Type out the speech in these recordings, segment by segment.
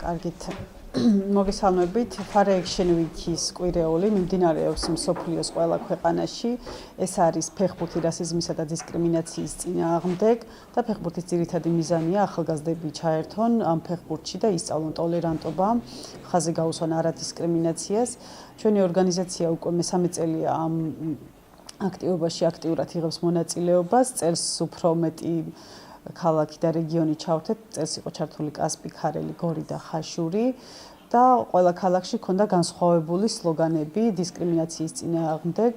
კარგით. მოგესალმებით. Fare Action Week-ის კვირეული მიმდინარეობს მსოფლიოს ყველა ქვეყანაში. ეს არის ფეხბურთი რასიზმისა და დისკრიმინაციის წინააღმდეგ და ფეხბურთის ძირითადი მიზანია ახალგაზრდები ჩაერთონ ამ ფეხბურთში და ისწავლონ ტოლერანტობა, ხაზი გაუსვან არადისკრიმინაციას. ჩვენი ორგანიზაცია უკვე მესამე წელია ამ აქტივობაში აქტიურად იღებს მონაწილეობას, წელს უფრო მეტი ქალაქი და რეგიონი ჩავთეთ, წელს იყო ჩართული კასპი, ქარელი, გორი და ხაშური და ყველა ქალაქში ჰქონდა განსხვავებული სლოგანები დისკრიმინაციის წინააღმდეგ.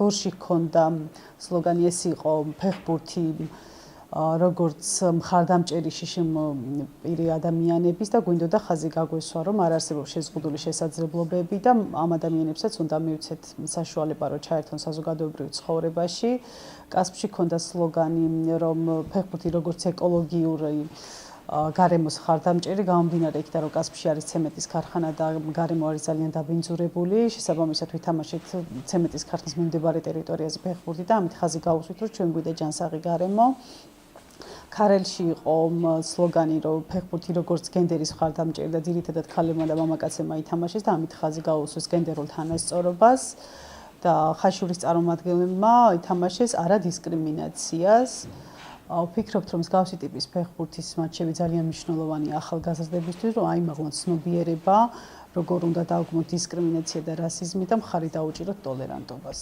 გორში ჰქონდა სლოგანი, ეს იყო ფეხბურთი როგორც მხარდამჭერი შიშიმპირი ადამიანების და გვინდოდა ხაზი გაგვესვა, რომ არ არსებობს შეზღუდული შესაძლებლობები და ამ ადამიანებსაც უნდა მივცეთ საშუალება, რომ ჩაერთონ საზოგადოებრივ ცხოვრებაში. კასპში ჰქონდა სლოგანი, რომ ფეხბურთი როგორც ეკოლოგიური გარემოს მხარდამჭერი, გამომდინარე იქიდან, რომ კასპში არის ცემენტის ქარხანა და გარემო არის ძალიან დაბინძურებული. შესაბამისად ვითამაშეთ ცემენტის ქარხნის მიმდებარე ტერიტორიაზე ფეხბურთი და ამით ხაზი გაუსვით, რომ ჩვენ გვიდა ჯანსაღი გარემო. ქარელში იყო სლოგანი, რომ ფეხბურთი როგორც გენდერის მხარდამჭერი და ძირითადად ქალებმა და მამაკაცებმა ითამაშეს და ამით ხაზი გაუსვეს გენდერულ თანასწორობას. და ხაშურის წარმომადგენლებმა ითამაშეს არადისკრიმინაციას. ვფიქრობთ, რომ მსგავსი ტიპის ფეხბურთის მატჩები ძალიან მნიშვნელოვანია ახალგაზრდებისთვის, რომ აიმაღლონ ცნობიერება, როგორ უნდა დავგმოთ დისკრიმინაცია და რასიზმი და მხარი დაუჭიროთ ტოლერანტობას.